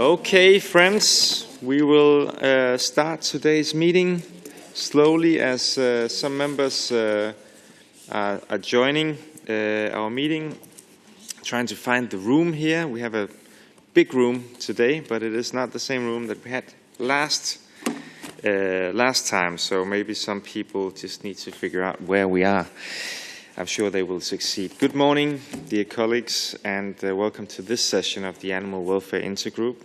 Okay, friends, we will start today's meeting slowly as some members are joining our meeting, trying to find the room here. We have a big room today, but it is not the same room that we had last time, so maybe some people just need to figure out where we are. I'm sure they will succeed. Good morning, dear colleagues, and welcome to this session of the Animal Welfare Intergroup.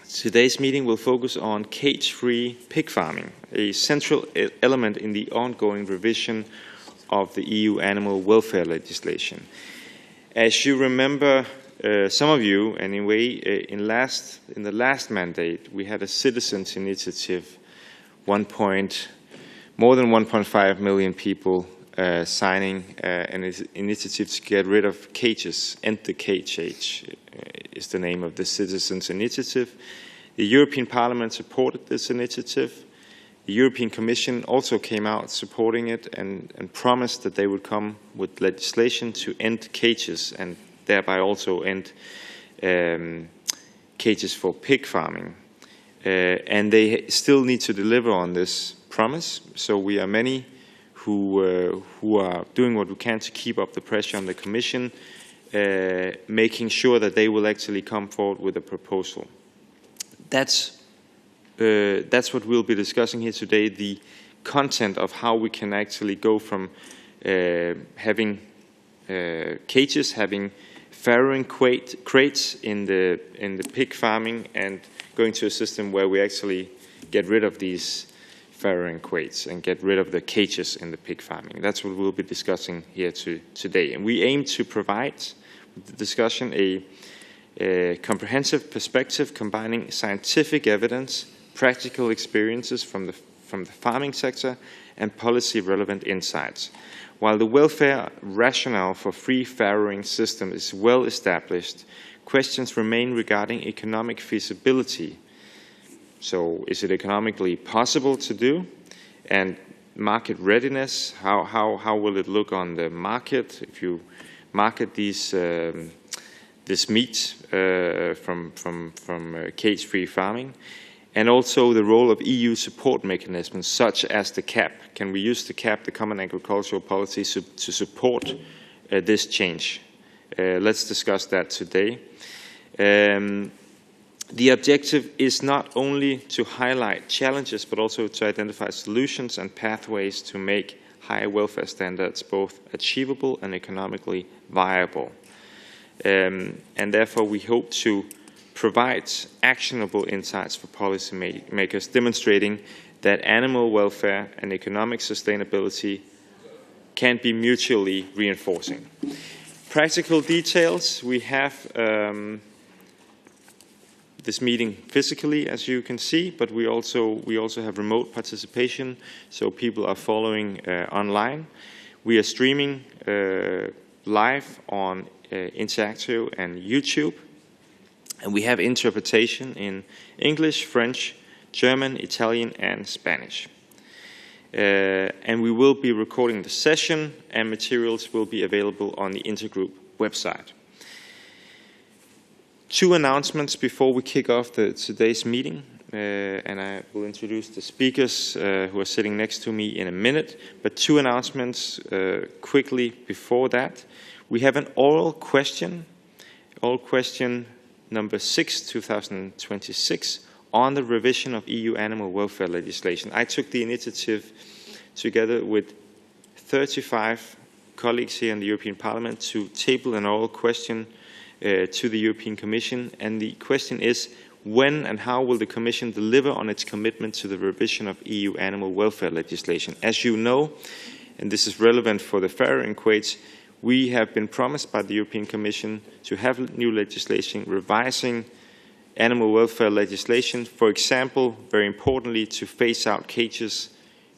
Today's meeting will focus on cage-free pig farming, a central element in the ongoing revision of the EU animal welfare legislation. As you remember, some of you, anyway, in the last mandate, we had a citizens' initiative, more than 1.5 million people signing an initiative to get rid of cages. End the cage age is the name of the citizens' initiative. The European Parliament supported this initiative. The European Commission also came out supporting it and promised that they would come with legislation to end cages and thereby also end cages for pig farming. And they still need to deliver on this promise. So we are many who are doing what we can to keep up the pressure on the Commission, making sure that they will actually come forward with a proposal. That's what we'll be discussing here today, the content of how we can actually go from having cages, having farrowing crates in the pig farming, and going to a system where we actually get rid of these farrowing crates and get rid of the cages in the pig farming. That's what we'll be discussing here today. And we aim to provide with the discussion a comprehensive perspective combining scientific evidence, practical experiences from the farming sector, and policy-relevant insights. While the welfare rationale for free-farrowing system is well established, questions remain regarding economic feasibility. So, is it economically possible to do? And market readiness, how will it look on the market if you market these this meat from cage-free farming? And also the role of EU support mechanisms, such as the CAP. Can we use the CAP, the Common Agricultural Policy, to support this change? Let's discuss that today. The objective is not only to highlight challenges, but also to identify solutions and pathways to make high welfare standards both achievable and economically viable. And therefore, we hope to provide actionable insights for policymakers, demonstrating that animal welfare and economic sustainability can be mutually reinforcing. Practical details, we have this meeting physically, as you can see, but we also have remote participation, so people are following online. We are streaming live on Interactive and YouTube, and we have interpretation in English, French, German, Italian, and Spanish. And we will be recording the session, and materials will be available on the Intergroup website. Two announcements before we kick off today's meeting, and I will introduce the speakers who are sitting next to me in a minute, but two announcements quickly before that. We have an oral question number 6, 2026, on the revision of EU animal welfare legislation. I took the initiative together with 35 colleagues here in the European Parliament to table an oral question to the European Commission, and the question is, when and how will the Commission deliver on its commitment to the revision of EU animal welfare legislation? As you know, and this is relevant for the farrowing crates, we have been promised by the European Commission to have new legislation revising animal welfare legislation, for example, very importantly, to phase out cages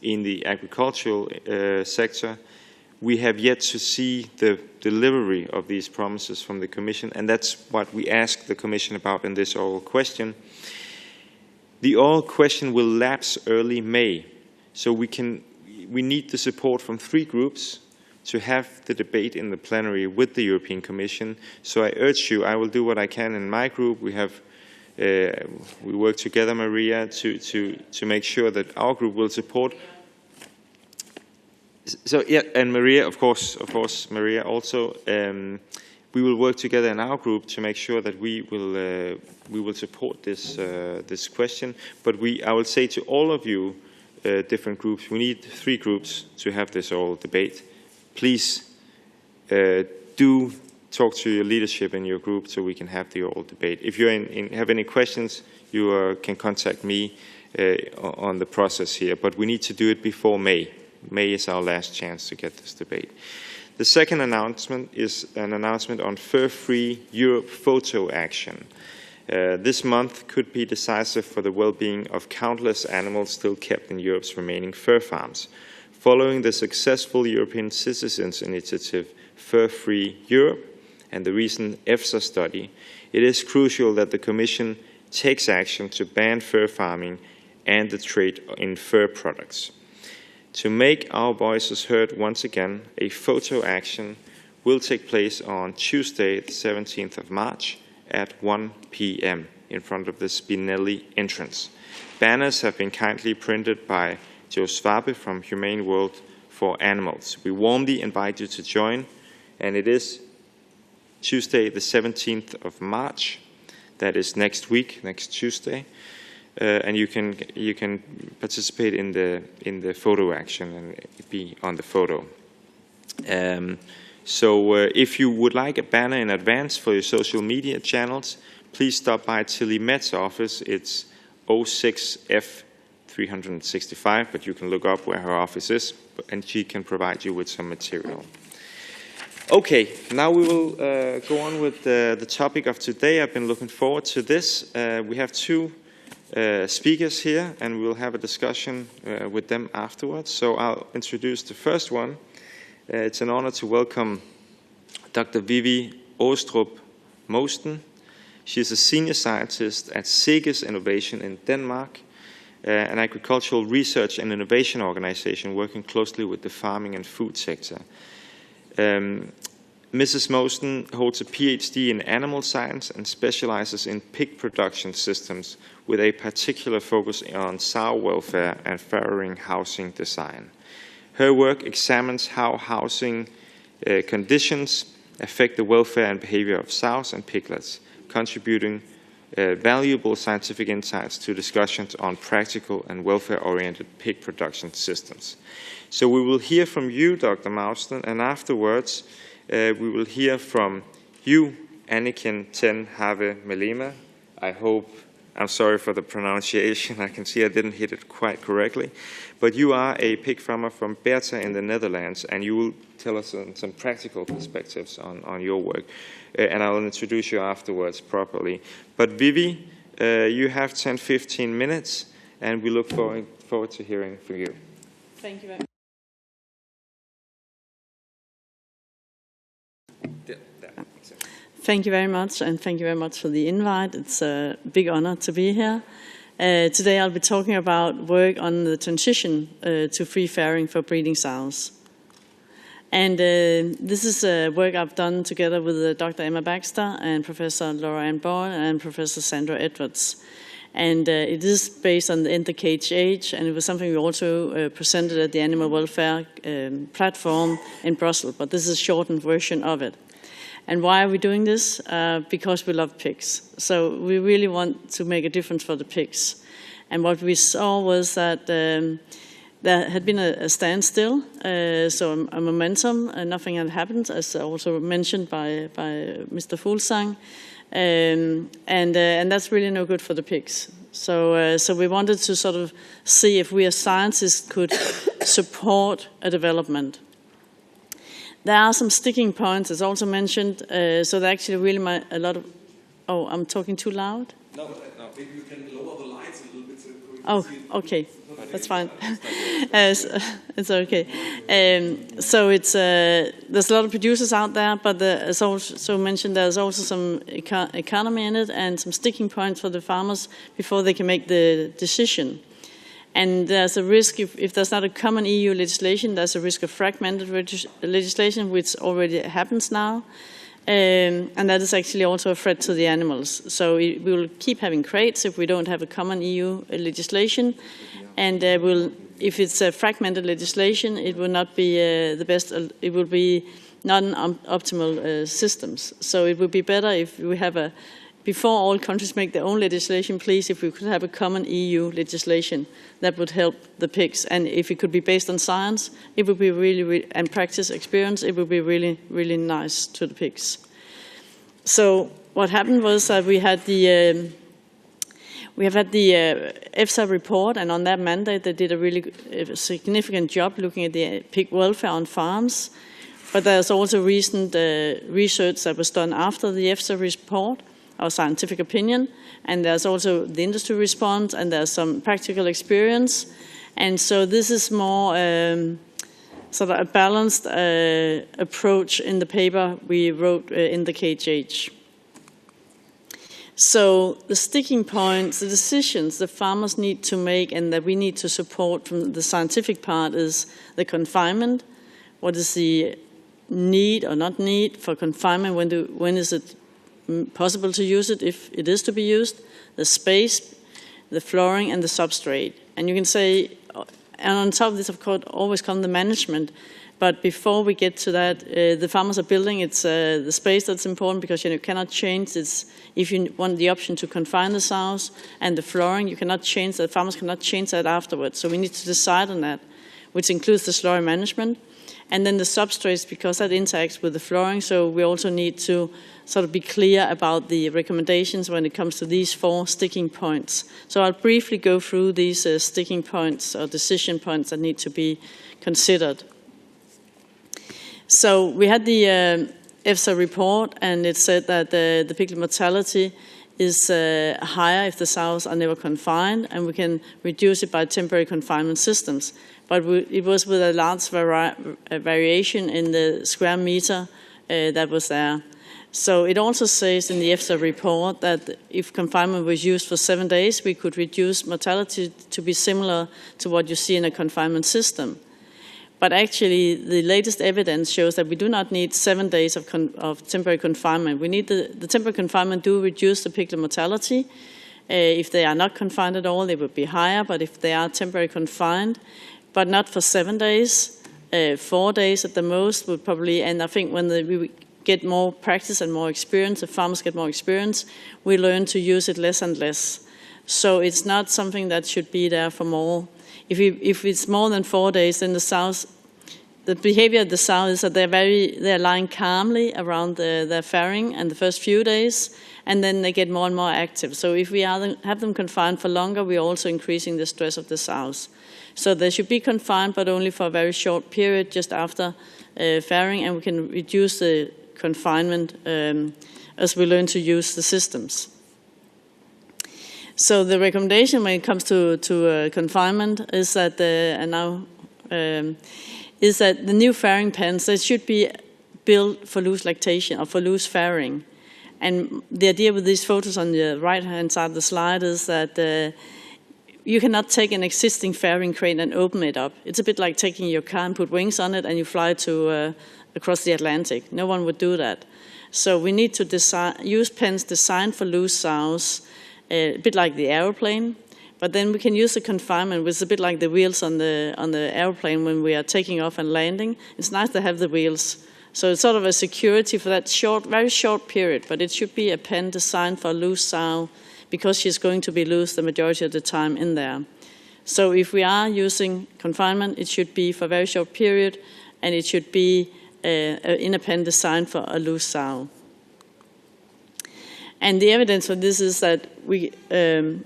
in the agricultural sector. We have yet to see the delivery of these promises from the Commission, and that's what we ask the Commission about in this oral question. The oral question will lapse early May, so we need the support from 3 groups to have the debate in the plenary with the European Commission. So I urge you, I will do what I can in my group. We have We work together, Maria, to make sure that our group will support. So yeah, and Maria, of course, Maria also. We will work together in our group to make sure that we will support this question. But I will say to all of you, different groups, we need 3 groups to have this oral debate. Please do talk to your leadership in your group so we can have the oral debate. If you have any questions, you can contact me on the process here. But we need to do it before May. May is our last chance to get this debate. The second announcement is an announcement on Fur-Free Europe photo action. This month could be decisive for the well-being of countless animals still kept in Europe's remaining fur farms. Following the successful European Citizens Initiative Fur-Free Europe and the recent EFSA study, it is crucial that the Commission takes action to ban fur farming and the trade in fur products. To make our voices heard once again, a photo action will take place on Tuesday, the 17th of March at 1 p.m. in front of the Spinelli entrance. Banners have been kindly printed by Joe Swabe from Humane World for Animals. We warmly invite you to join, and it is Tuesday, the 17th of March. That is next week, next Tuesday. And you can participate in the photo action and be on the photo. So if you would like a banner in advance for your social media channels, please stop by Tilly Met's office. It's 06F365, but you can look up where her office is, and she can provide you with some material. Okay, now we will go on with the topic of today. I've been looking forward to this. We have 2 speakers here, and we'll have a discussion with them afterwards. So I'll introduce the first one. It's an honor to welcome Dr. Vivi Aarestrup Moustsen. She's a senior scientist at SEGES Innovation in Denmark, an agricultural research and innovation organization working closely with the farming and food sector. Mrs. Moustsen holds a PhD in animal science and specializes in pig production systems with a particular focus on sow welfare and farrowing housing design. Her work examines how housing conditions affect the welfare and behavior of sows and piglets, contributing valuable scientific insights to discussions on practical and welfare-oriented pig production systems. So we will hear from you, Dr. Moustsen, and afterwards we will hear from you, Annechien Have Mellema. I'm sorry for the pronunciation. I can see I didn't hit it quite correctly. But you are a pig farmer from Beerta in the Netherlands, and you will tell us some practical perspectives on your work. And I will introduce you afterwards properly. But Vivi, you have 10-15 minutes, and we look forward to hearing from you. Thank you very much. Thank you very much, and thank you very much for the invite. It's a big honor to be here. Today I'll be talking about work on the transition to free-farrowing for breeding sows. And this is work I've done together with Dr. Emma Baxter and Professor Laura Ann Bourne and Professor Sandra Edwards. And it is based on the End the Cage Age, and it was something we also presented at the Animal Welfare platform in Brussels, but this is a shortened version of it. And why are we doing this? Because we love pigs. So we really want to make a difference for the pigs. And what we saw was that there had been a standstill, so a momentum, nothing had happened, as also mentioned by Mr. Fuglsang. And that's really no good for the pigs. So we wanted to sort of see if we as scientists could support a development. There are some sticking points, as also mentioned, so there actually really a lot of... Oh, I'm talking too loud? No. Maybe you can lower the lights a little bit so we can see it. Okay, that's fine. It's okay. So there's a lot of producers out there, but as also mentioned, there's also some economy in it and some sticking points for the farmers before they can make the decision. And there's a risk, if there's not a common EU legislation, there's a risk of fragmented legislation, which already happens now. and that is actually also a threat to the animals. So we will keep having crates if we don't have a common EU legislation, and if it's a fragmented legislation, it will not be the best. It will be non-optimal systems. So it would be better if we have before all countries make their own legislation, please, if we could have a common EU legislation that would help the pigs. And if it could be based on science, it would be really and practice experience, it would be really, really nice to the pigs. So what happened was that we have had the EFSA report, and on that mandate they did a really significant job looking at the pig welfare on farms. But there's also recent research that was done after the EFSA report, our scientific opinion, and there's also the industry response, and there's some practical experience. And so this is more sort of a balanced approach in the paper we wrote in the KHH. So the sticking points, the decisions the farmers need to make and that we need to support from the scientific part is the confinement. What is the need or not need for confinement? When is it possible to use it, if it is to be used? The space, the flooring, and the substrate. And you can say, and on top of this, of course, always comes the management. But before we get to that, the farmers are building. It's the space that's important, because you cannot change this. If you want the option to confine the sows and the flooring, you cannot change that. Farmers cannot change that afterwards. So we need to decide on that, which includes the slurry management. And then the substrates, because that interacts with the flooring. So we also need to sort of be clear about the recommendations when it comes to these 4 sticking points. So I'll briefly go through these sticking points or decision points that need to be considered. So we had the EFSA report, and it said that the piglet mortality is higher if the sows are never confined, and we can reduce it by temporary confinement systems. But it was with a large variation in the square meter that was there. So it also says in the EFSA report that if confinement was used for 7 days, we could reduce mortality to be similar to what you see in a confinement system. But actually, the latest evidence shows that we do not need 7 days of temporary confinement. We need the temporary confinement do reduce the piglet mortality. If they are not confined at all, they would be higher, but if they are temporarily confined, but not for 7 days, 4 days at the most would probably, and I think when we get more practice and more experience, the farmers get more experience, we learn to use it less and less. So it's not something that should be there for more. If it's more than 4 days, then the sows, the behavior of the sow is that they're lying calmly around their farrowing and the first few days, and then they get more and more active. So if we have them confined for longer, we're also increasing the stress of the sows. So they should be confined, but only for a very short period, just after farrowing, and we can reduce the confinement as we learn to use the systems. So the recommendation when it comes to confinement is that is that the new farrowing pens, they should be built for loose lactation or for loose farrowing. And the idea with these photos on the right-hand side of the slide is that you cannot take an existing farrowing crate and open it up. It's a bit like taking your car and put wings on it and you fly to across the Atlantic. No one would do that. So we need to use pens designed for loose sows, a bit like the aeroplane. But then we can use the confinement, which is a bit like the wheels on the aeroplane when we are taking off and landing. It's nice to have the wheels. So it's sort of a security for that very short period, but it should be a pen designed for a loose sow because she's going to be loose the majority of the time in there. So if we are using confinement, it should be for a very short period, and it should be in a pen designed for a loose sow. And the evidence for this is that we, if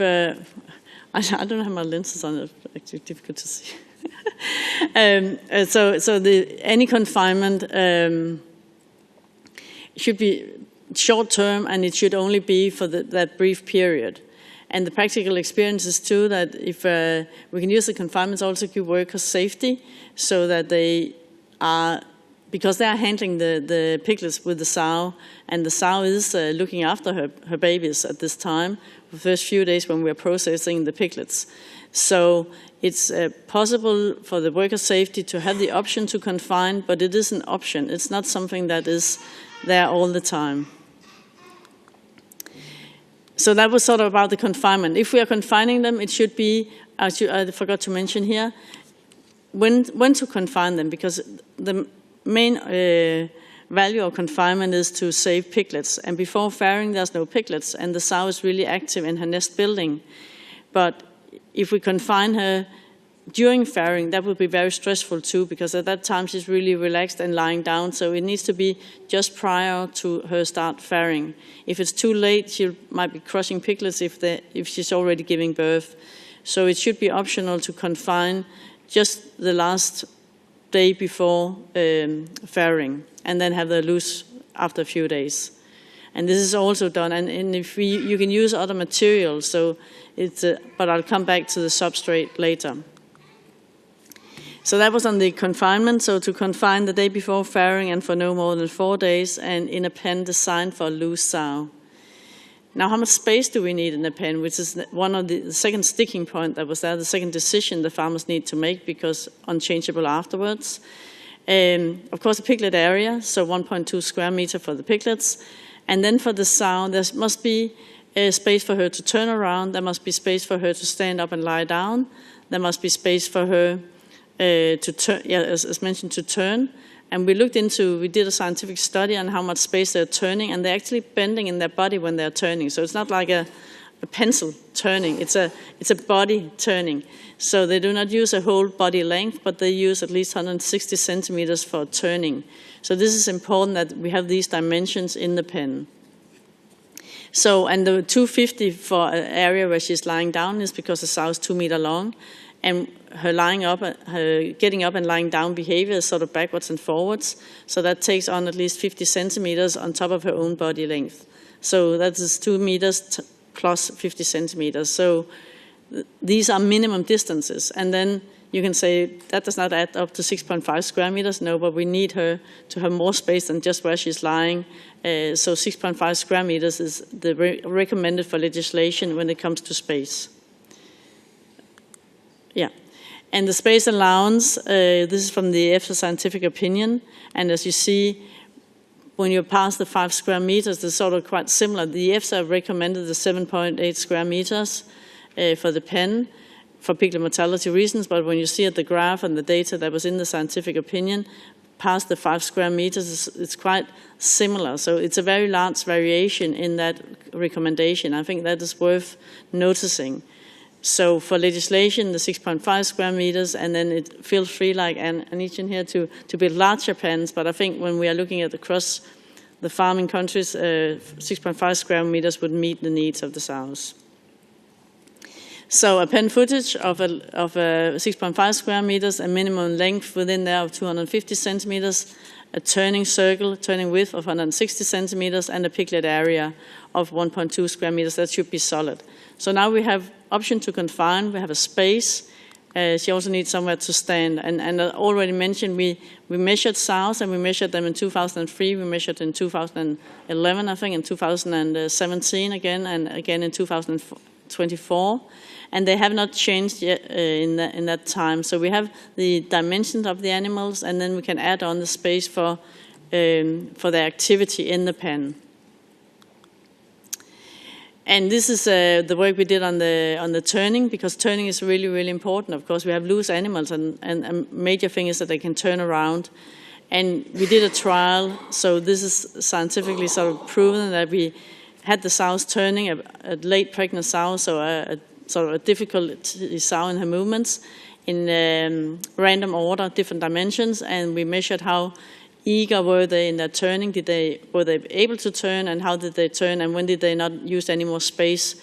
I don't have my lenses on, it's actually difficult to see. Any confinement should be short term, and it should only be for that brief period. And the practical experience is too that if we can use the confinements also give workers safety, so that they are because they are handling the piglets with the sow, and the sow is looking after her babies at this time, the first few days when we are processing the piglets. So it's possible for the worker safety to have the option to confine, but it is an option. It's not something that is there all the time. So that was sort of about the confinement. If we are confining them, it should be, I forgot to mention here, when to confine them, because the main value of confinement is to save piglets. And before farrowing, there's no piglets, and the sow is really active in her nest building. But if we confine her during farrowing, that would be very stressful too, because at that time she's really relaxed and lying down. So it needs to be just prior to her start farrowing. If it's too late, she might be crushing piglets if she's already giving birth. So it should be optional to confine just the last day before farrowing, and then have the loose after a few days. And this is also done, and if you can use other materials, so it's, but I'll come back to the substrate later. So that was on the confinement, so to confine the day before farrowing and for no more than 4 days, and in a pen designed for a loose sow. Now, how much space do we need in a pen, which is one of the second sticking point that was there, the second decision the farmers need to make, because unchangeable afterwards. Of course, a piglet area, so 1.2 square meter for the piglets. And then for the sow, there must be space for her to turn around. There must be space for her to stand up and lie down. There must be space for her to turn, as mentioned, to turn. And we did a scientific study on how much space they're turning, and they're actually bending in their body when they're turning. So it's not like a pencil turning, it's a body turning. So they do not use a whole body length, but they use at least 160 centimeters for turning. So this is important that we have these dimensions in the pen. So, and the 250 for an area where she's lying down is because the sow is 2 meters long, and her getting up and lying down behavior is sort of backwards and forwards. So that takes on at least 50 centimeters on top of her own body length. So that is 2 meters plus 50 centimeters. So these are minimum distances. And then you can say that does not add up to 6.5 square meters. No, but we need her to have more space than just where she's lying. So 6.5 square meters is the recommended for legislation when it comes to space. Yeah. And the space allowance, this is from the EFSA scientific opinion. And as you see, when you pass the 5 square meters, they're sort of quite similar. The EFSA recommended the 7.8 square meters for the pen for piglet mortality reasons. But when you see at the graph and the data that was in the scientific opinion, past the 5 square meters, it's quite similar. So it's a very large variation in that recommendation. I think that is worth noticing. So for legislation, the 6.5 square meters, and then it feels free, like Annechien here, to build larger pens. But I think when we are looking at across the farming countries, 6.5 square meters would meet the needs of the sows. So a pen footage of a 6.5 square meters, a minimum length within there of 250 centimeters, a turning circle, turning width of 160 centimeters, and a piglet area of 1.2 square meters. That should be solid. So now we have option to confine, we have a space. She also needs somewhere to stand. And I already mentioned we measured sows, and we measured them in 2003, we measured in 2011, I think, in 2017 again, and again in 2024. And they have not changed yet in that time. So we have the dimensions of the animals, and then we can add on the space for their activity in the pen. And this is the work we did on the turning, because turning is really, really important. Of course, we have loose animals, and a major thing is that they can turn around. And we did a trial, so this is scientifically sort of proven that we had the sows turning, a late pregnant sow, so a sort of a difficult sow in her movements, in random order, different dimensions, and we measured how eager were they in their turning, were they able to turn, and how did they turn, and when did they not use any more space.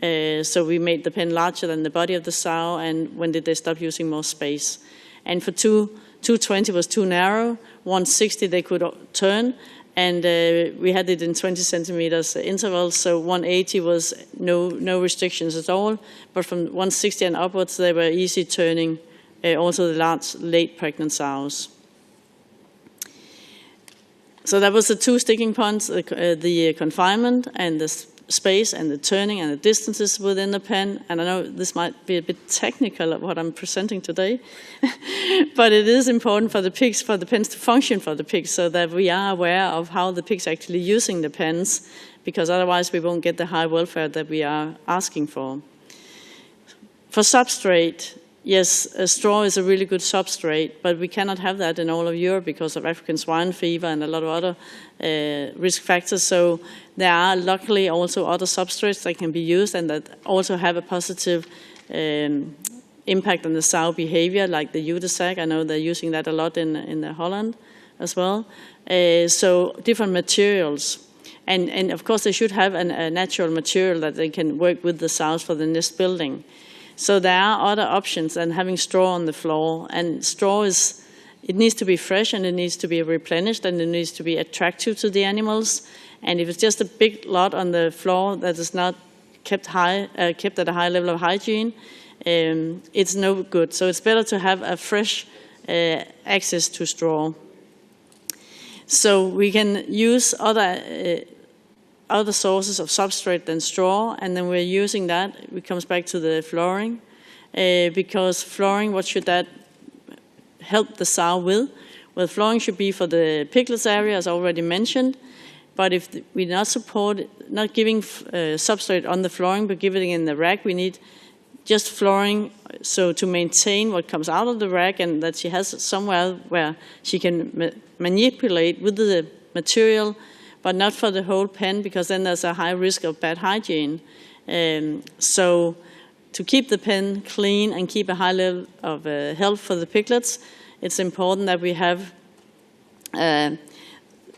So we made the pen larger than the body of the sow, and when did they stop using more space. And for 220 was too narrow, 160 they could turn, and we had it in 20 centimeters intervals, so 180 was no restrictions at all, but from 160 and upwards they were easy turning, also the large late pregnant sows. So that was the two sticking points, the confinement and the space and the turning and the distances within the pen. And I know this might be a bit technical of what I'm presenting today, but it is important for the pigs, for the pens to function for the pigs, so that we are aware of how the pigs are actually using the pens, because otherwise we won't get the high welfare that we are asking for. For substrate, yes, straw is a really good substrate, but we cannot have that in all of Europe because of African swine fever and a lot of other risk factors. So there are luckily also other substrates that can be used and that also have a positive impact on the sow behavior, like the Udesac. I know they're using that a lot in Holland as well. So different materials. And of course they should have a natural material that they can work with the sows for the nest building. So there are other options than having straw on the floor. And straw it needs to be fresh and it needs to be replenished and it needs to be attractive to the animals. And if it's just a big lot on the floor that is not kept at a high level of hygiene, it's no good. So it's better to have a fresh access to straw. So we can use other sources of substrate than straw, and then we're using that. It comes back to the flooring, because flooring, what should that help the sow with? Well, flooring should be for the piglets area, as already mentioned, but if we're not giving substrate on the flooring, but giving it in the rack, we need just flooring, so to maintain what comes out of the rack and that she has somewhere where she can manipulate with the material, but not for the whole pen, because then there's a high risk of bad hygiene. So to keep the pen clean and keep a high level of health for the piglets, it's important that we have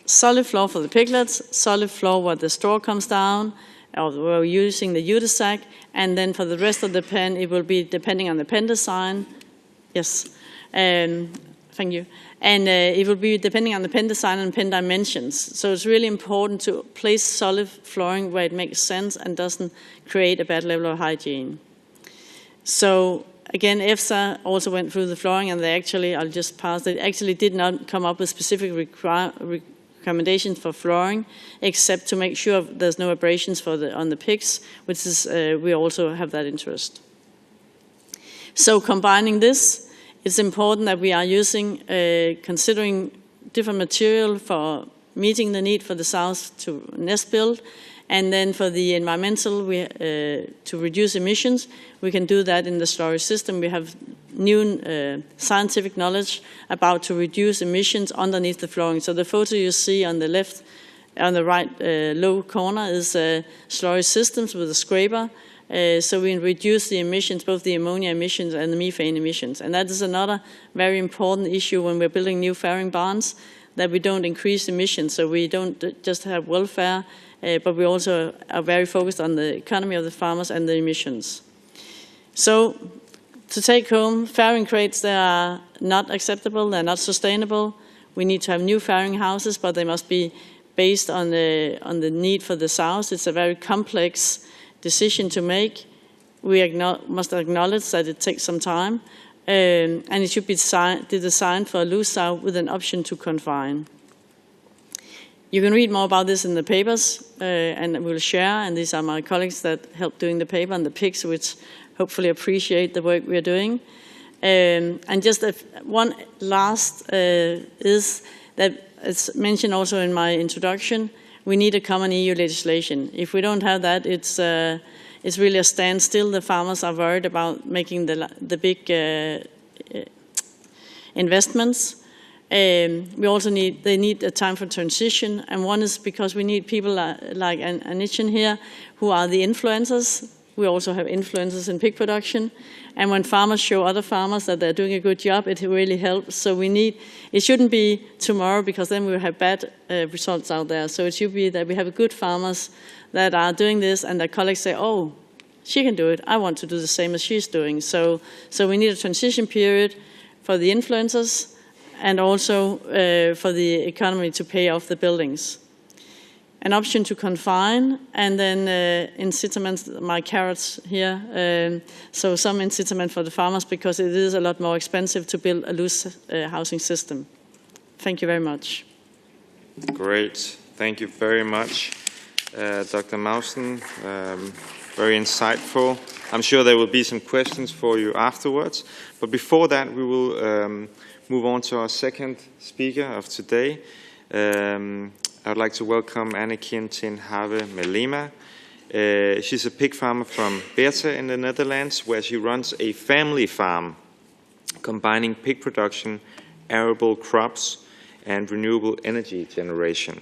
solid floor for the piglets, solid floor where the straw comes down, or we're using the Udesac, and then for the rest of the pen, it will be depending on the pen design. Yes, thank you. And it will be depending on the pen design and pen dimensions. So it's really important to place solid flooring where it makes sense and doesn't create a bad level of hygiene. So again, EFSA also went through the flooring, and they actually, I'll just pass, they actually did not come up with specific recommendations for flooring, except to make sure there's no abrasions on the pigs, which is, we also have that interest. So combining this, it's important that we are using, considering different material for meeting the need for the sows to nest build, and then for the environmental, to reduce emissions, we can do that in the storage system. We have new scientific knowledge about to reduce emissions underneath the flooring. So the photo you see on the left, on the right low corner is storage systems with a scraper. So we reduce the emissions, both the ammonia emissions and the methane emissions. And that is another very important issue when we're building new farrowing barns, that we don't increase emissions. So we don't just have welfare, but we also are very focused on the economy of the farmers and the emissions. So to take home, farrowing crates, they are not acceptable, they're not sustainable. We need to have new farrowing houses, but they must be based on the need for the sows. It's a very complex decision to make. We must acknowledge that it takes some time, and it should be designed for a loose sow with an option to confine. You can read more about this in the papers, and we'll share, and these are my colleagues that helped doing the paper on the pigs, which hopefully appreciate the work we are doing. And just one last is that, it's mentioned also in my introduction, we need a common EU legislation. If we don't have that, it's really a standstill. The farmers are worried about making the big investments. We also need a time for transition, and one is because we need people like Annechien here, who are the influencers. We also have influencers in pig production, and when farmers show other farmers that they're doing a good job, it really helps. So it shouldn't be tomorrow, because then we'll have bad results out there. So it should be that we have good farmers that are doing this, and their colleagues say, oh, she can do it, I want to do the same as she's doing. So we need a transition period for the influencers, and also for the economy to pay off the buildings. An option to confine, and then incitaments, my carrots here, so some incitament for the farmers, because it is a lot more expensive to build a loose housing system. Thank you very much. Great. Thank you very much, Dr. Moustsen. Very insightful. I'm sure there will be some questions for you afterwards. But before that, we will move on to our second speaker of today. I would like to welcome Annechien Have Mellema. She's a pig farmer from Beerta in the Netherlands, where she runs a family farm combining pig production, arable crops, and renewable energy generation.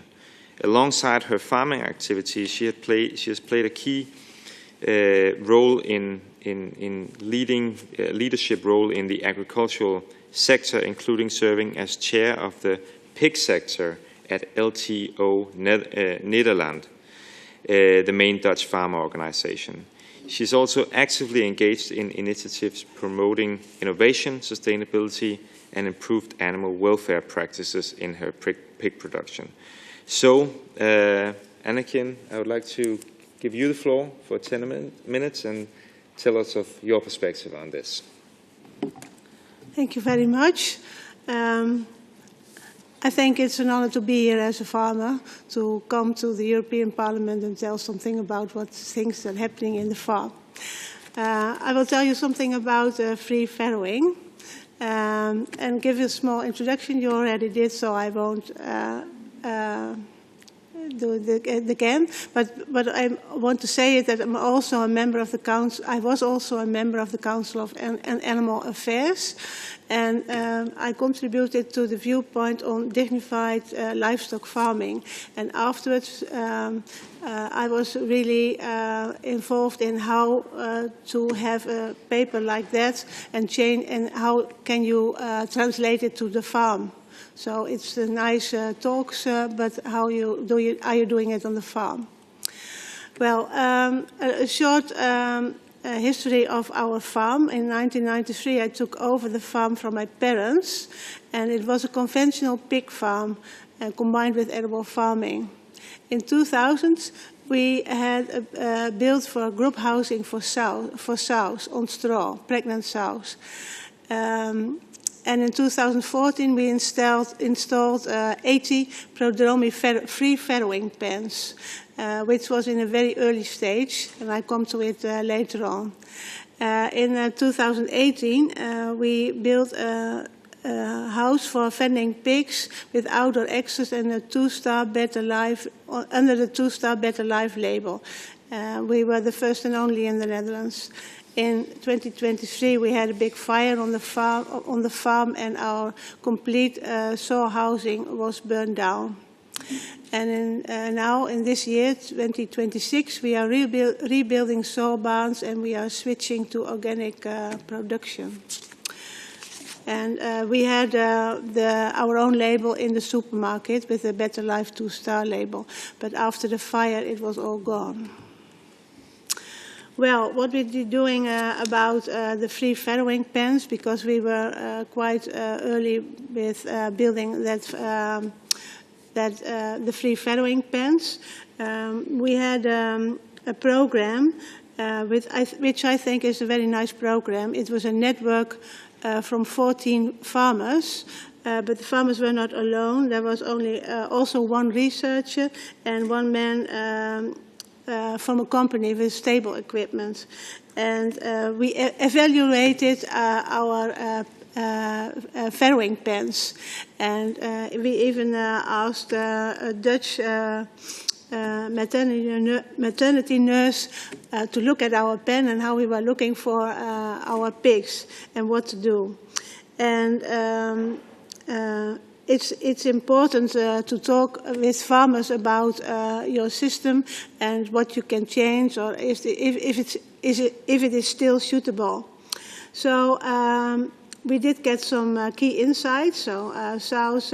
Alongside her farming activities, she has played a key role in leadership role in the agricultural sector, including serving as chair of the pig sector at LTO Nederland, the main Dutch farmer organization. She's also actively engaged in initiatives promoting innovation, sustainability, and improved animal welfare practices in her pig production. So, Annechien, I would like to give you the floor for 10 minutes and tell us of your perspective on this. Thank you very much. I think it's an honor to be here as a farmer, to come to the European Parliament and tell something about what things are happening in the farm. I will tell you something about free-farrowing and give you a small introduction. You already did, so I won't do it again. But I want to say that I'm also a member of the council. I was also a member of the Council of Animal Affairs, and I contributed to the viewpoint on dignified livestock farming. And afterwards, I was really involved in how to have a paper like that and change, and how can you translate it to the farm. So it's nice talks, but how are you doing it on the farm? Well, a short history of our farm. In 1993, I took over the farm from my parents, and it was a conventional pig farm combined with edible farming. In 2000, we had built for group housing for sows on straw, pregnant sows. And in 2014, we installed 80 prodromy free-farrowing pens, which was in a very early stage, and I come to it later on. In 2018, we built a house for fattening pigs with outdoor access and a 2-star Better Life, under the 2-star Better Life label. We were the first and only in the Netherlands. In 2023, we had a big fire on the farm, and our complete sow housing was burned down. And now, in this year, 2026, we are rebuilding sow barns, and we are switching to organic production. And we had our own label in the supermarket with the Better Life 2-star label, but after the fire, it was all gone. Well, what we're doing about the free-farrowing pens, because we were quite early with building the free-farrowing pens. We had a program which I think is a very nice program. It was a network from 14 farmers. But the farmers were not alone. There was only also one researcher and one man from a company with stable equipment. And we evaluated our farrowing pens. And we even asked a Dutch maternity nurse to look at our pen and how we were looking for our pigs and what to do. And it's important to talk with farmers about your system and what you can change, or if it is still suitable. So we did get some key insights. So sows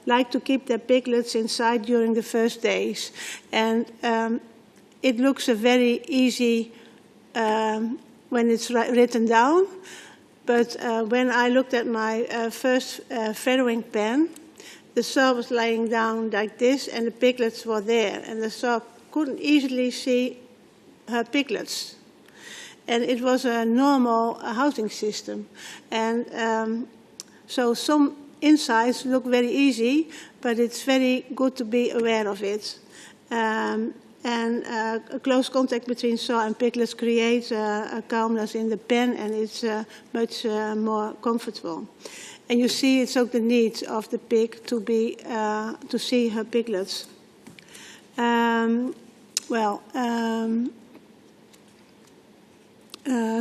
like to keep their piglets inside during the first days, and it looks very easy when it's written down. But when I looked at my first farrowing pen, the sow was lying down like this, and the piglets were there, and the sow couldn't easily see her piglets. And it was a normal housing system. And so some insights look very easy, but it's very good to be aware of it. A close contact between sow and piglets creates a calmness in the pen, and it's much more comfortable. And you see, it's also the need of the pig to see her piglets.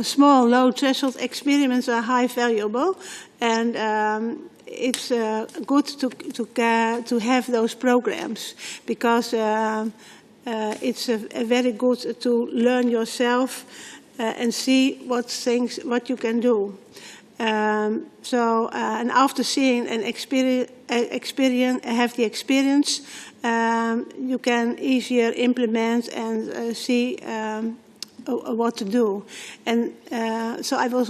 Small, low threshold experiments are high valuable, and it's good to have those programs, because it's very good to learn yourself and see what you can do. And after seeing an have the experience, you can easier implement and see what to do. And so I will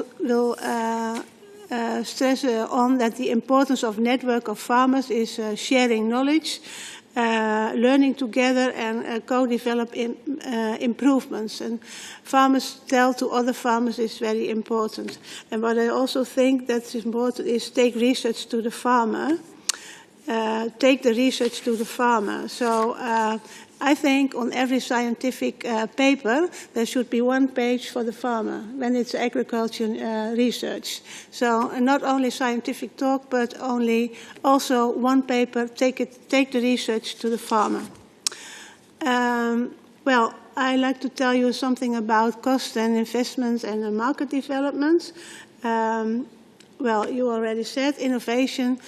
stress on that the importance of network of farmers is sharing knowledge, learning together, and co-develop improvements. And farmers tell to other farmers is very important. And what I also think that's important is take research to the farmer. Take the research to the farmer. So I think on every scientific paper there should be one page for the farmer when it's agriculture research. So not only scientific talk, but also one paper, take the research to the farmer. Well, I like to tell you something about cost and investments and market development. Well, you already said innovation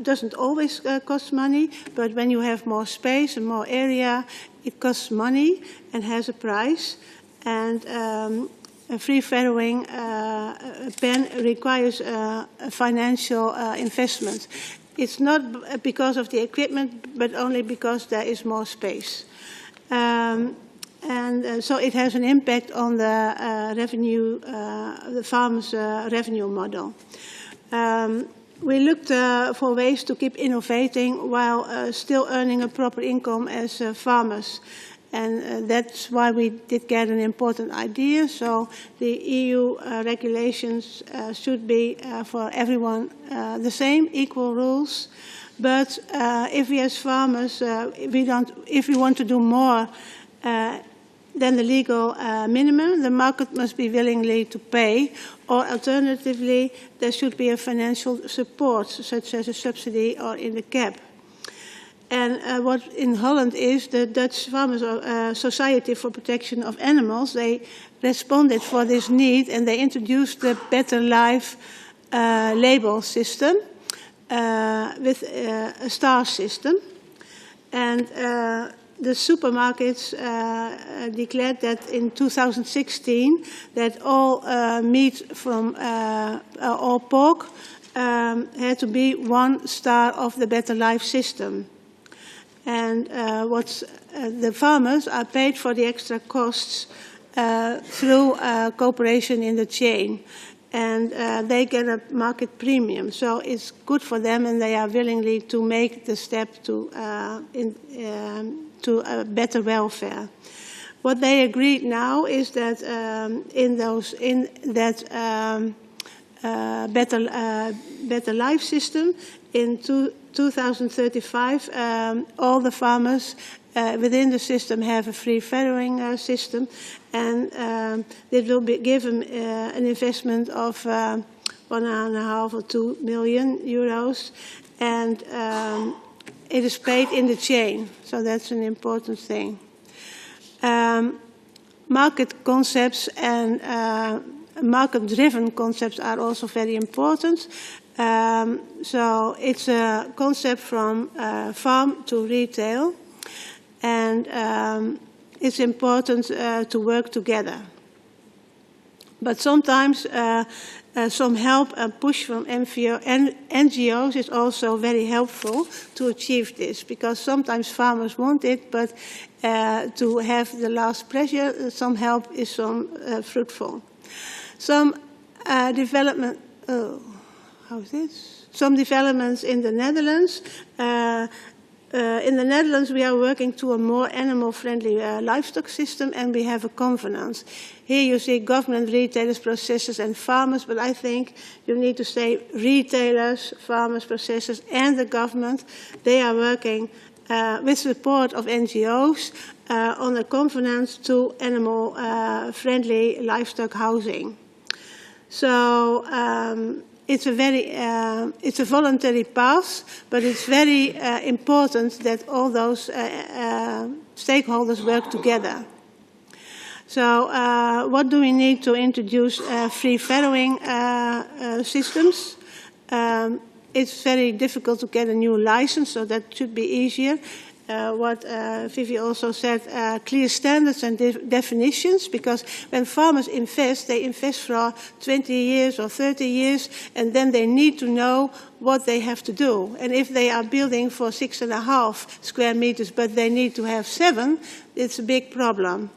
doesn't always cost money, but when you have more space and more area, it costs money and has a price. And a free-farrowing pen requires a financial investment. It's not because of the equipment, but only because there is more space. So it has an impact on the revenue, the farmers' revenue model. We looked for ways to keep innovating while still earning a proper income as farmers. And that's why we did get an important idea. So the EU regulations should be for everyone the same, equal rules. But if we as farmers, if we want to do more than the legal minimum, the market must be willingly to pay, or alternatively, there should be a financial support, such as a subsidy or in the cap. And what in Holland is the Dutch Farmers Society for Protection of Animals, they responded for this need, and they introduced the Better Life label system with a star system. And the supermarkets declared that in 2016 that all meat from all pork had to be 1 star of the Better Life system. And the farmers are paid for the extra costs through cooperation in the chain. And they get a market premium. So it's good for them, and they are willingly to make the step to better welfare. What they agreed now is that Better Life system, in 2035, all the farmers within the system have a free-farrowing system, and it will give them an investment of 1.5 or 2 million euros, and it is paid in the chain, so that's an important thing. Market concepts and market-driven concepts are also very important. So it's a concept from farm to retail, and it's important to work together. But sometimes some help and push from NGOs is also very helpful to achieve this, because sometimes farmers want it, but to have the last pressure, some help is fruitful. Some development, some developments in the Netherlands In the Netherlands, we are working to a more animal-friendly livestock system, and we have a covenant. Here you see government, retailers, processors, and farmers, but I think you need to say retailers, farmers, processors, and the government. They are working with support of NGOs on a covenant to animal-friendly livestock housing. So it's a voluntary path, but it's very important that all those stakeholders work together. So what do we need to introduce free-farrowing systems? It's very difficult to get a new license, so that should be easier. What Vivi also said, clear standards and definitions, because when farmers invest, they invest for 20 years or 30 years, and then they need to know what they have to do. And if they are building for 6.5 square meters, but they need to have 7, it's a big problem.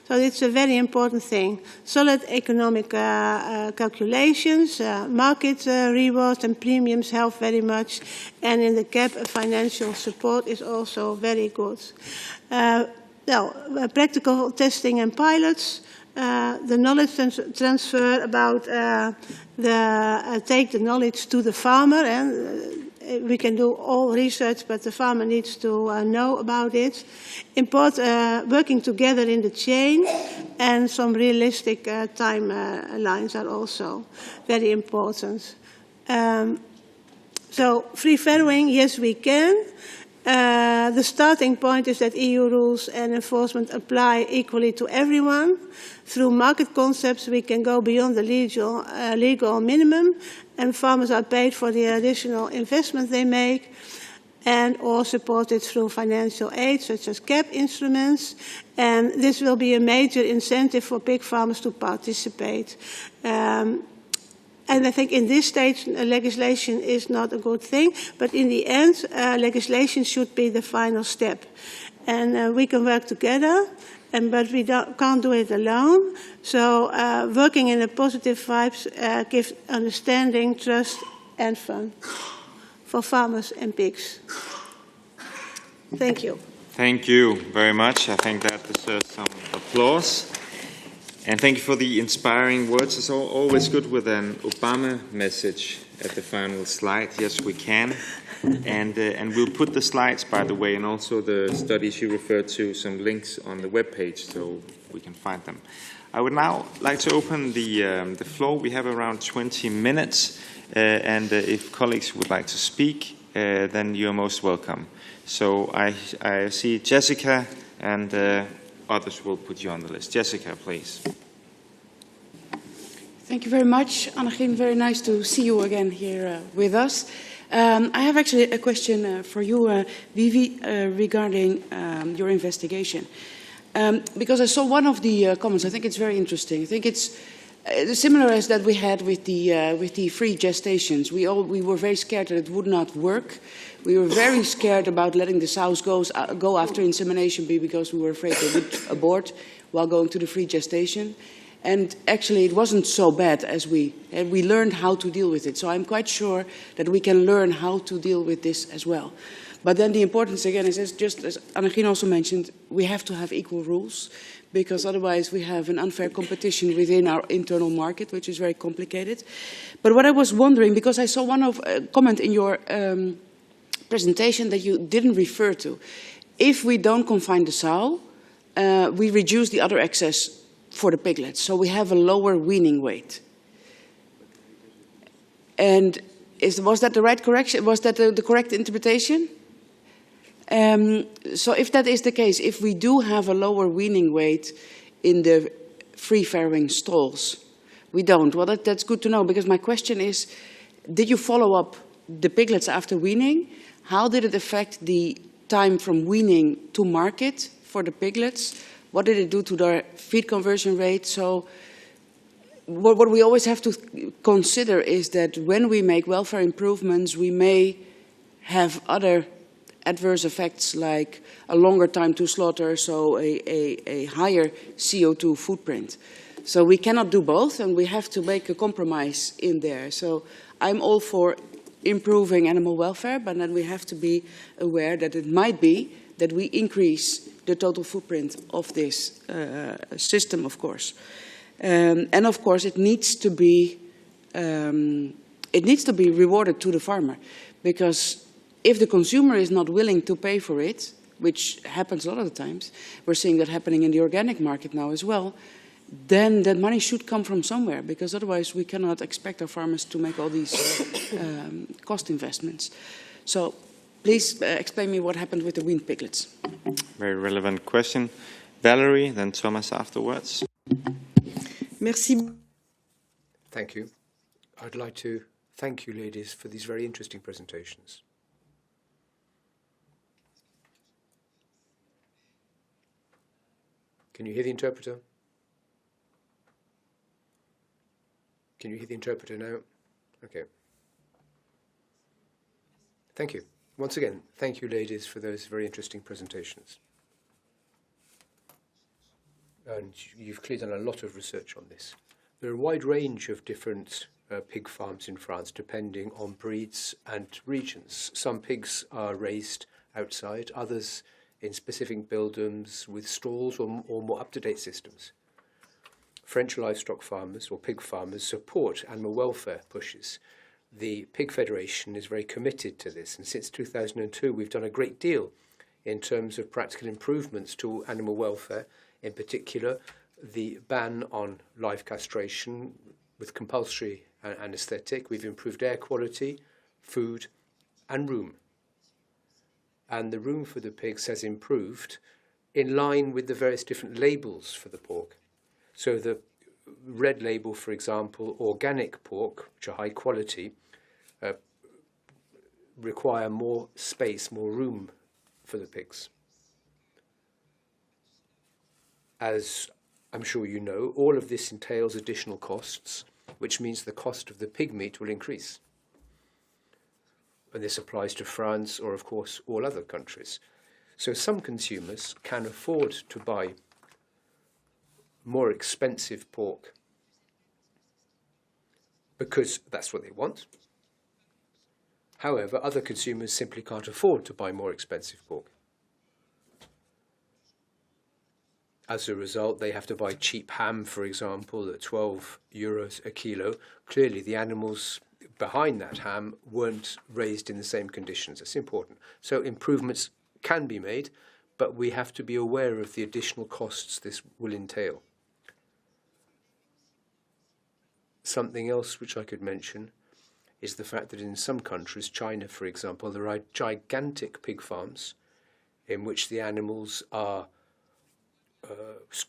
So it's a very important thing. Solid economic calculations, market rewards and premiums help very much. And in the CAP, financial support is also very good. Practical testing and pilots. The knowledge transfer about take the knowledge to the farmer. And we can do all research, but the farmer needs to know about it. Working together in the chain, and some realistic timelines are also very important. So free-farrowing, yes, we can. The starting point is that EU rules and enforcement apply equally to everyone. Through market concepts, we can go beyond the legal minimum, and farmers are paid for the additional investment they make, and or supported through financial aid, such as CAP instruments. And this will be a major incentive for pig farmers to participate. And I think in this stage, legislation is not a good thing, but in the end, legislation should be the final step. And we can work together, but we can't do it alone. So working in a positive vibes gives understanding, trust, and fun for farmers and pigs. Thank you. Thank you very much. I think that deserves some applause. And thank you for the inspiring words. It's always good with an Obama message at the final slide. Yes, we can. And we'll put the slides, by the way, and also the studies you referred to, some links on the webpage so we can find them. I would now like to open the floor. We have around 20 minutes, and if colleagues would like to speak, then you're most welcome. So I see Jessica, and others will put you on the list. Jessica, please. Thank you very much, Annechien. Very nice to see you again here with us. I have actually a question for you, Vivi, regarding your investigation. Because I saw one of the comments. I think it's very interesting. I think it's similar as that we had with the free gestations. We were very scared that it would not work. We were very scared about letting the sows go after insemination because we were afraid they would abort while going to the free gestation. And actually, it wasn't so bad as we learned how to deal with it. So I'm quite sure that we can learn how to deal with this as well. But then the importance, again, is just as Annechien also mentioned, we have to have equal rules, because otherwise we have an unfair competition within our internal market, which is very complicated. But what I was wondering, because I saw one comment in your presentation that you didn't refer to. If we don't confine the sow, we reduce the other excess for the piglets, so we have a lower weaning weight. And was that the right correction? Was that the correct interpretation? So if that is the case, if we do have a lower weaning weight in the free-farrowing stalls, we don't. Well, that's good to know, because my question is, did you follow up the piglets after weaning? How did it affect the time from weaning to market for the piglets? What did it do to their feed conversion rate? So what we always have to consider is that when we make welfare improvements, we may have other adverse effects like a longer time to slaughter, so a higher CO2 footprint. So we cannot do both, and we have to make a compromise in there. So I'm all for improving animal welfare, but then we have to be aware that it might be that we increase the total footprint of this system, of course. And of course, it needs to be rewarded to the farmer, because if the consumer is not willing to pay for it, which happens a lot of the times, we're seeing that happening in the organic market now as well, then that money should come from somewhere, because otherwise we cannot expect our farmers to make all these cost investments. So please explain me what happened with the weaned piglets. Very relevant question. Valerie, then Thomas afterwards. Merci. Thank you. I'd like to thank you, ladies, for these very interesting presentations. Can you hear the interpreter? Can you hear the interpreter now? Okay. Thank you. Once again, thank you, ladies, for those very interesting presentations. And you've clearly done a lot of research on this. There are a wide range of different pig farms in France, depending on breeds and regions. Some pigs are raised outside, others in specific buildings with stalls or more up-to-date systems. French livestock farmers or pig farmers support animal welfare pushes. The Pig Federation is very committed to this, and since 2002 we've done a great deal in terms of practical improvements to animal welfare, in particular the ban on live castration with compulsory anaesthetic. We've improved air quality, food and room. And the room for the pigs has improved in line with the various different labels for the pork. So the red label, for example, organic pork, which are high quality, require more space, more room for the pigs. As I'm sure you know, all of this entails additional costs, which means the cost of the pig meat will increase. And this applies to France or, of course, all other countries. So some consumers can afford to buy more expensive pork because that's what they want. However, other consumers simply can't afford to buy more expensive pork. As a result, they have to buy cheap ham, for example, at 12 euros a kilo. Clearly, the animals behind that ham weren't raised in the same conditions. That's important. So improvements can be made, but we have to be aware of the additional costs this will entail. Something else which I could mention is the fact that in some countries, China for example, there are gigantic pig farms in which the animals are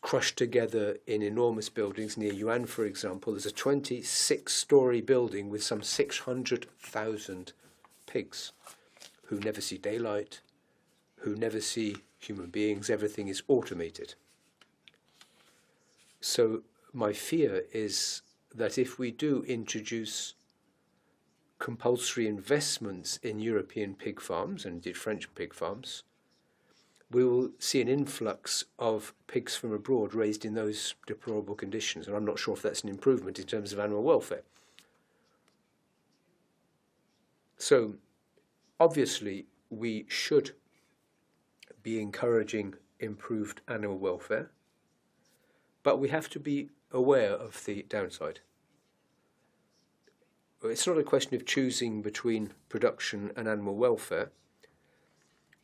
crushed together in enormous buildings. Near Yuan, for example, there's a 26-story building with some 600,000 pigs who never see daylight, who never see human beings. Everything is automated. So my fear is that if we do introduce compulsory investments in European pig farms, and indeed French pig farms, we will see an influx of pigs from abroad raised in those deplorable conditions, and I'm not sure if that's an improvement in terms of animal welfare. So, obviously, we should be encouraging improved animal welfare, but we have to be aware of the downside. It's not a question of choosing between production and animal welfare.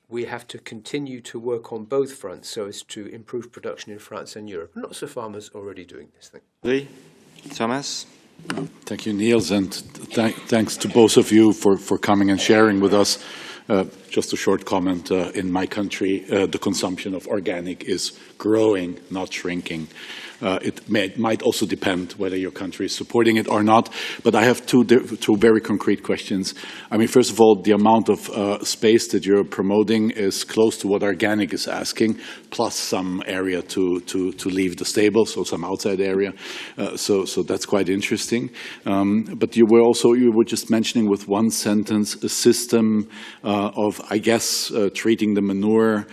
We have to continue to work on both fronts so as to improve production in France and Europe. Lots of farmers already doing this thing. Lee, Thomas. Thank you, Niels, and thanks to both of you for coming and sharing with us. Just a short comment. In my country, the consumption of organic is growing, not shrinking. It might also depend whether your country is supporting it or not. But I have two very concrete questions. I mean, first of all, the amount of space that you're promoting is close to what organic is asking, plus some area to leave the stable, so some outside area. So that's quite interesting. But you were just mentioning with one sentence a system of, I guess, treating the manure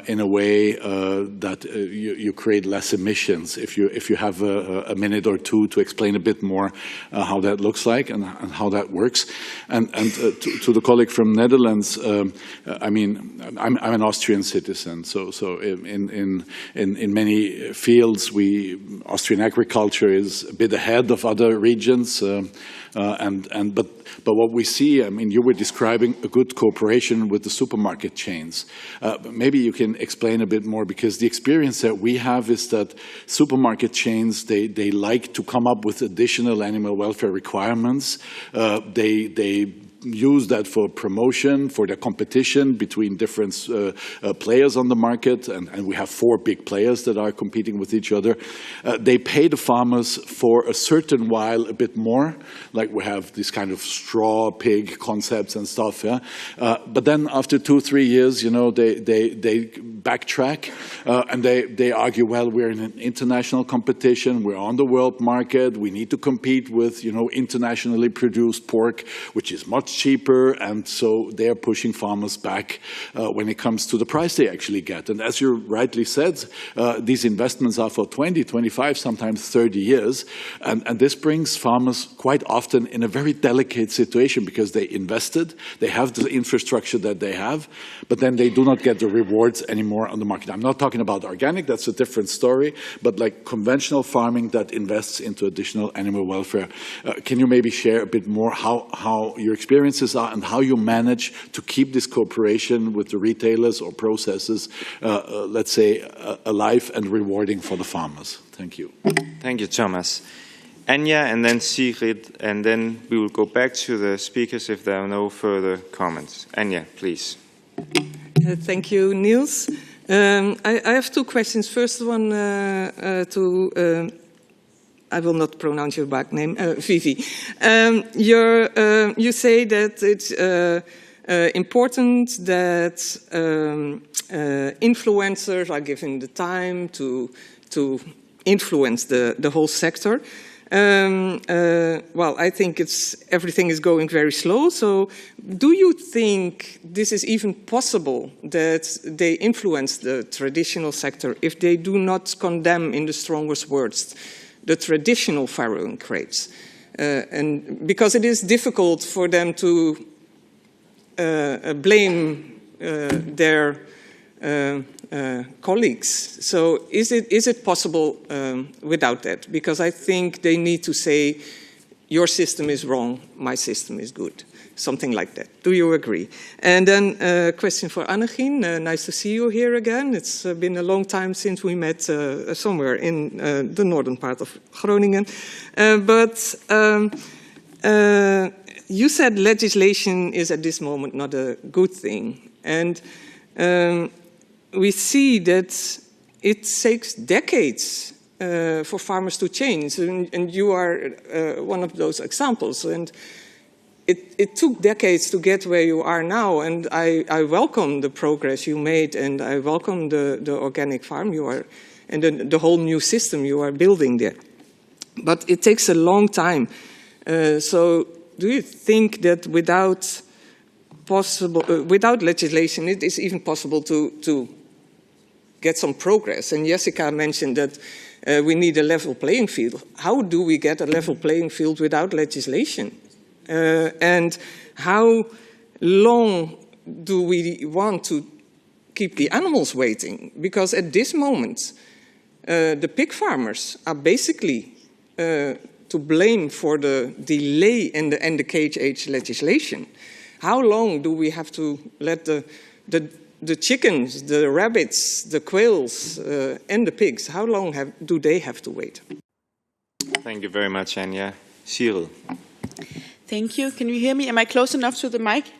in a way that you create less emissions. If you have a minute or two to explain a bit more how that looks like and how that works. And to the colleague from Netherlands, I mean, I'm an Austrian citizen, so in many fields, Austrian agriculture is a bit ahead of other regions, but what we see, I mean, you were describing a good cooperation with the supermarket chains. Maybe you can explain a bit more, because the experience that we have is that supermarket chains, they like to come up with additional animal welfare requirements. They use that for promotion, for the competition between different players on the market, and we have 4 big players that are competing with each other. They pay the farmers for a certain while a bit more, like we have this kind of straw pig concepts and stuff. Yeah? But then after 2-3 years, you know, they backtrack and they argue, well, we're in an international competition, we're on the world market, we need to compete with, you know, internationally produced pork, which is much cheaper, and so they're pushing farmers back when it comes to the price they actually get. And as you rightly said, these investments are for 20, 25, sometimes 30 years, and this brings farmers quite often in a very delicate situation, because they invested, they have the infrastructure that they have, but then they do not get the rewards anymore on the market. I'm not talking about organic, that's a different story, but like conventional farming that invests into additional animal welfare. Can you maybe share a bit more how your experiences are and how you manage to keep this cooperation with the retailers or processors, let's say, alive and rewarding for the farmers? Thank you. Thank you, Thomas. Anja, and then Sigrid, and then we will go back to the speakers if there are no further comments. Anja, please. Thank you, Niels. I have 2 questions. First one to, I will not pronounce your back name, Vivi. You say that it's important that influencers are given the time to influence the whole sector. Well, I think everything is going very slow. So do you think this is even possible that they influence the traditional sector if they do not condemn in the strongest words the traditional farrowing crates? And because it is difficult for them to blame their colleagues. So is it possible without that? Because I think they need to say, your system is wrong, my system is good. Something like that. Do you agree? And then a question for Annechien. Nice to see you here again. It's been a long time since we met somewhere in the northern part of Groningen. But you said legislation is at this moment not a good thing. And we see that it takes decades for farmers to change, and you are one of those examples. And it took decades to get where you are now, and I welcome the progress you made, and I welcome the organic farm you are, and the whole new system you are building there. But it takes a long time. So do you think that without legislation, it is even possible to get some progress? And Jessica mentioned that we need a level playing field. How do we get a level playing field without legislation? And how long do we want to keep the animals waiting? Because at this moment, the pig farmers are basically to blame for the delay in the cage age legislation. How long do we have to let the chickens, the rabbits, the quails, and the pigs, how long do they have to wait? Thank you very much, Anja. Cyril. Thank you. Can you hear me? Am I close enough to the mic?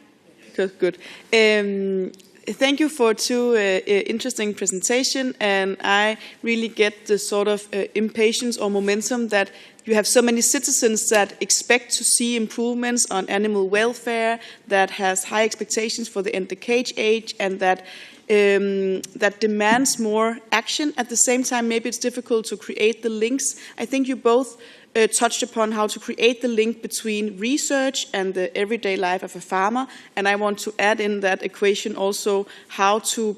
Good. Thank you for 2 interesting presentations, and I really get the sort of impatience or momentum that you have so many citizens that expect to see improvements on animal welfare, that has high expectations for the end of cage age, and that demands more action. At the same time, maybe it's difficult to create the links. I think you both touched upon how to create the link between research and the everyday life of a farmer, and I want to add in that equation also how to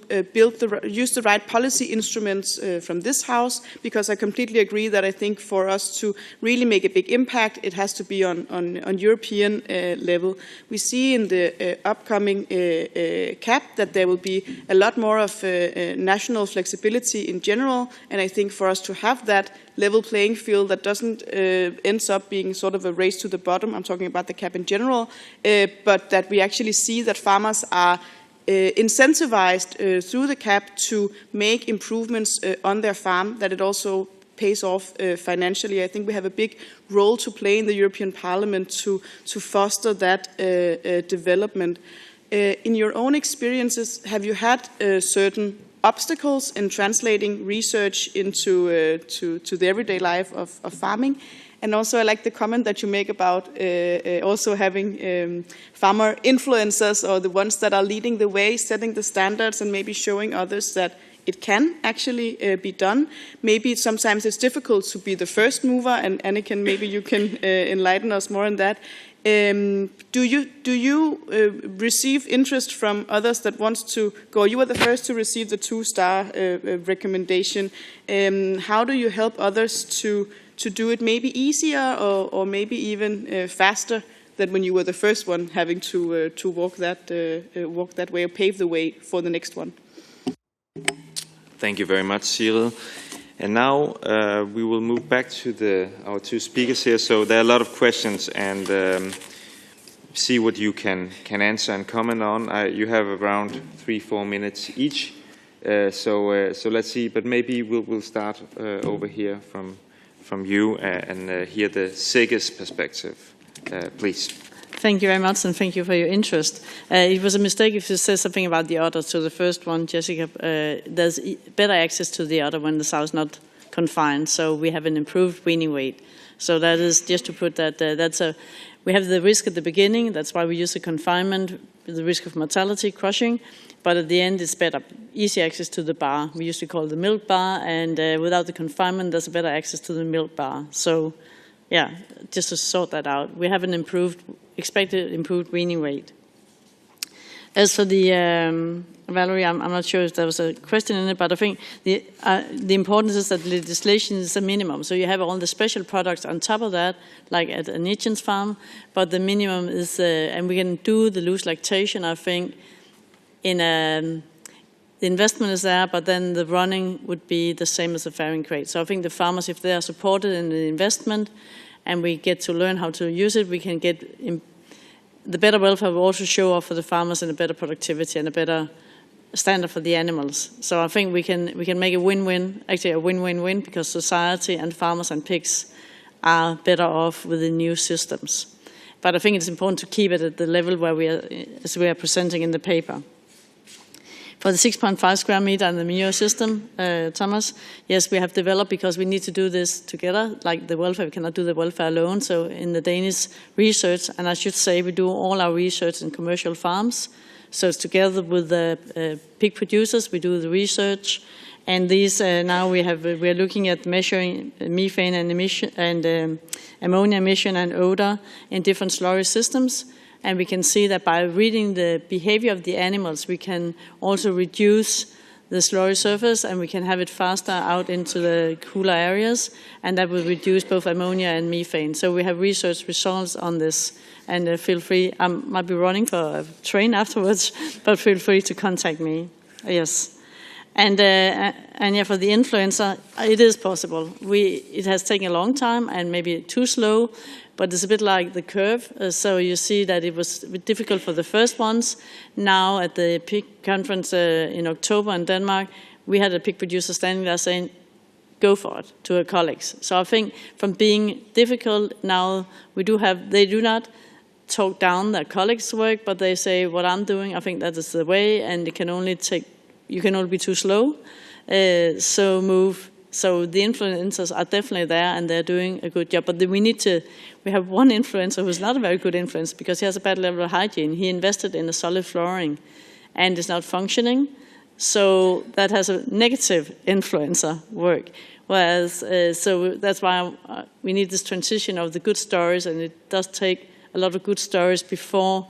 use the right policy instruments from this house, because I completely agree that I think for us to really make a big impact, it has to be on European level. We see in the upcoming CAP that there will be a lot more of national flexibility in general, and I think for us to have that level playing field that doesn't ends up being sort of a race to the bottom, I'm talking about the CAP in general, but that we actually see that farmers are incentivized through the CAP to make improvements on their farm, that it also pays off financially. I think we have a big role to play in the European Parliament to foster that development. In your own experiences, have you had certain obstacles in translating research into to the everyday life of farming? And also I like the comment that you make about also having farmer influencers, or the ones that are leading the way, setting the standards and maybe showing others that it can actually be done. Maybe sometimes it's difficult to be the first mover, and Annechien, maybe you can enlighten us more on that. Do you receive interest from others that wants to go? You were the first to receive the 2-star recommendation. How do you help others to do it maybe easier or maybe even faster than when you were the first one having to walk that way or pave the way for the next one? Thank you very much, Cyril. And now we will move back to our two speakers here. So there are a lot of questions, and see what you can answer and comment on. You have around 3-4 minutes each. So let's see. But maybe we'll start over here from you and hear the SEGES perspective, please. Thank you very much, and thank you for your interest. It was a mistake if you said something about the udder. So the first one, Jessica, there's better access to the udder when the sow is not confined. So we have an improved weaning weight. So that is just to put that. We have the risk at the beginning. That's why we use the confinement, the risk of mortality, crushing. But at the end, it's better, easy access to the bar. We used to call it the milk bar, and without the confinement, there's better access to the milk bar. So, yeah, just to sort that out, we have an expected improved weaning weight. As for the, Valerie, I'm not sure if there was a question in it, but I think the importance is that legislation is a minimum. So you have all the special products on top of that, like at Annechien's farm, but the minimum is, and we can do the loose lactation, I think, the investment is there, but then the running would be the same as the farrowing crate. So I think the farmers, if they are supported in the investment and we get to learn how to use it, we can get the better welfare will also show off for the farmers and a better productivity and a better standard for the animals. So I think we can make a win-win, actually a win-win-win, because society and farmers and pigs are better off with the new systems. But I think it's important to keep it at the level where as we are presenting in the paper. For the 6.5 square meter and the manure system, Thomas, yes, we have developed, because we need to do this together, like the welfare, we cannot do the welfare alone. So in the Danish research, and I should say we do all our research in commercial farms, so it's together with the pig producers, we do the research. And these, now we are looking at measuring methane and emission and ammonia emission and odor in different slurry systems. And we can see that by reading the behavior of the animals, we can also reduce the slurry surface, and we can have it faster out into the cooler areas, and that will reduce both ammonia and methane. So we have research results on this, and feel free, I might be running for a train afterwards, but feel free to contact me. Yes. And yeah, for the influencer, it is possible. It has taken a long time and maybe too slow, but it's a bit like the curve. So you see that it was a bit difficult for the first ones. Now at the pig conference in October in Denmark, we had a pig producer standing there saying, go for it, to her colleagues. So I think from being difficult, now they do not talk down their colleagues' work, but they say, what I'm doing, I think that is the way, and you can only be too slow. So the influencers are definitely there, and they're doing a good job. But then we have one influencer who's not a very good influence because he has a bad level of hygiene. He invested in a solid flooring and is not functioning. So that has a negative influencer work. Whereas, so that's why we need this transition of the good stories, and it does take a lot of good stories before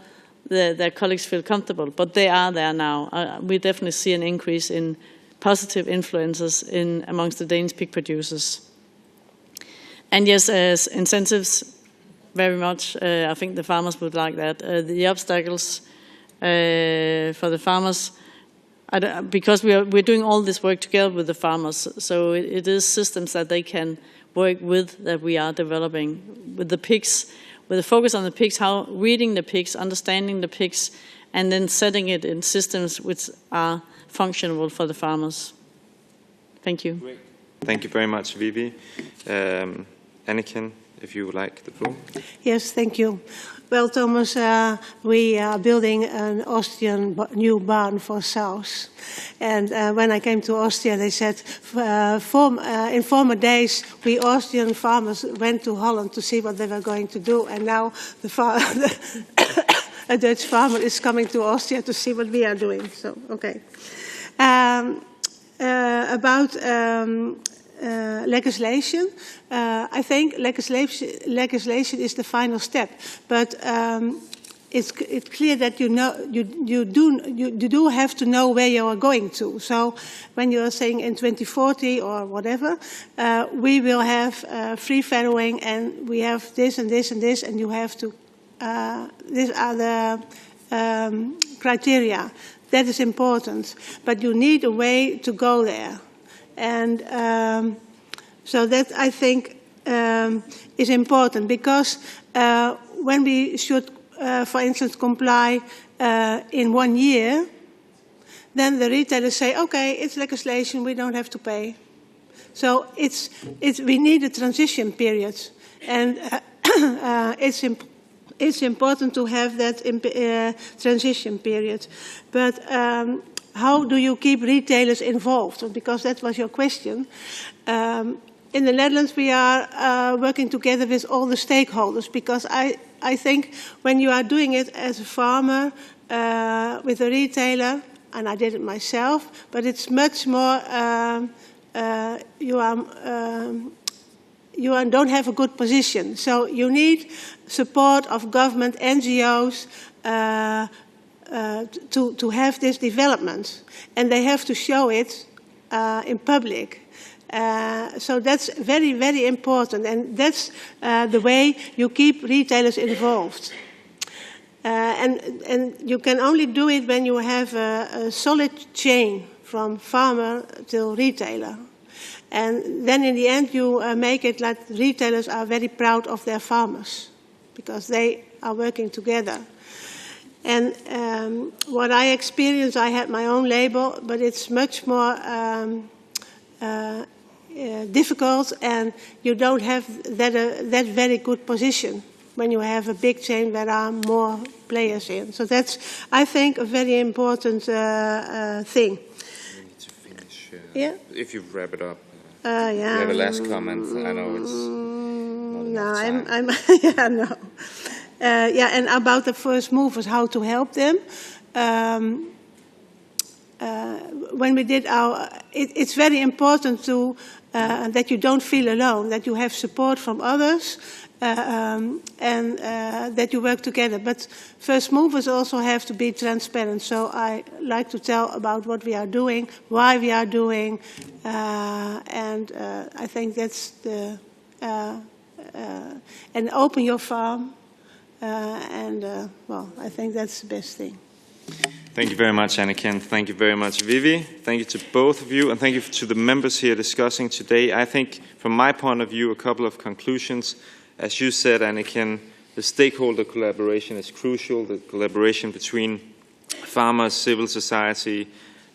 their colleagues feel comfortable, but they are there now. We definitely see an increase in positive influences amongst the Danish pig producers. And yes, as incentives, very much, I think the farmers would like that. The obstacles for the farmers, because we're doing all this work together with the farmers, so it is systems that they can work with, that we are developing with the pigs, with a focus on the pigs, how reading the pigs, understanding the pigs, and then setting it in systems which are functional for the farmers. Thank you. Great. Thank you very much, Vivi. Annechien, if you would like the floor. Yes, thank you. Well, Thomas, we are building an Austrian new barn for Sows. And when I came to Austria, they said, in former days, we Austrian farmers went to Holland to see what they were going to do. And now a Dutch farmer is coming to Austria to see what we are doing. So, okay. About legislation, I think legislation is the final step, but it's clear that you do have to know where you are going to. So when you are saying in 2040 or whatever, we will have free-farrowing, and we have this and this and this, and you have to. These are the criteria. That is important, but you need a way to go there. And so that, I think, is important, because when we should, for instance, comply in 1 year, then the retailers say, okay, it's legislation, we don't have to pay. So we need a transition period. And it's important to have that transition period. But how do you keep retailers involved? Because that was your question. In the Netherlands, we are working together with all the stakeholders, because I think when you are doing it as a farmer, with a retailer, and I did it myself, but it's much more, you don't have a good position. So you need support of government, NGOs, to have this development, and they have to show it in public. So that's very, very important, and that's the way you keep retailers involved. And you can only do it when you have a solid chain from farmer till retailer. And then in the end you make it like retailers are very proud of their farmers, because they are working together. And what I experienced, I had my own label, but it's much more difficult, and you don't have that very good position when you have a big chain where there are more players in. So that's, I think, a very important thing. We need to finish. Yeah. If you wrap it up. Yeah. You have a last comment. I know it's not enough time. Yeah, no. Yeah, and about the first movers, how to help them. When we did it's very important to that you don't feel alone, that you have support from others, and that you work together. But first movers also have to be transparent. So I like to tell about what we are doing, why we are doing, and I think that's the and open your farm. Well, I think that's the best thing. Thank you very much, Annechien. Thank you very much, Vivi. Thank you to both of you, and thank you to the members here discussing today. I think, from my point of view, a couple of conclusions. As you said, Annechien, the stakeholder collaboration is crucial, the collaboration between farmers, civil society,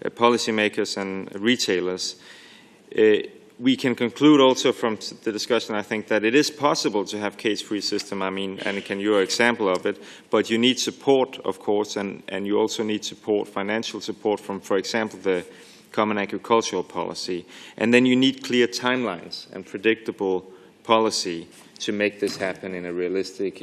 policymakers, and retailers. We can conclude also from the discussion, I think, that it is possible to have cage-free system. I mean, Annechien, you're an example of it, but you need support, of course, and you also need support, financial support from, for example, the Common Agricultural Policy. And then you need clear timelines and predictable policy to make this happen in a realistic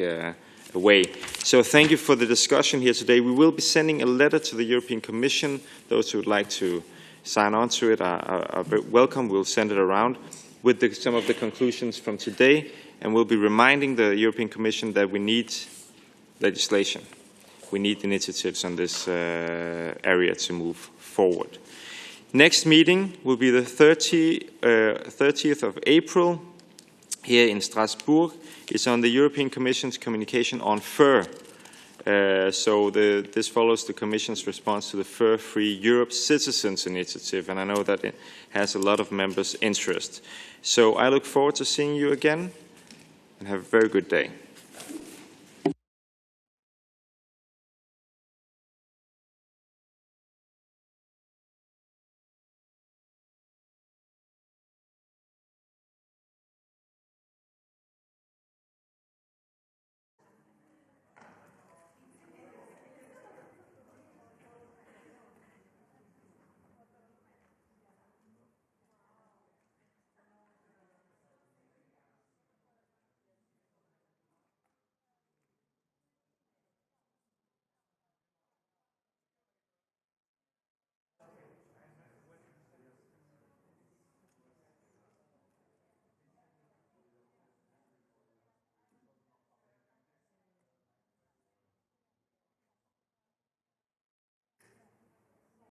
way. So thank you for the discussion here today. We will be sending a letter to the European Commission. Those who would like to sign on to it are very welcome. We'll send it around. with some of the conclusions from today, and we'll be reminding the European Commission that we need legislation. We need initiatives on this area to move forward. Next meeting will be the 30th of April here in Strasbourg. It's on the European Commission's communication on fur. This follows the Commission's response to the Fur-Free Europe Citizens Initiative, and I know that it has a lot of members' interest. So I look forward to seeing you again, and have a very good day.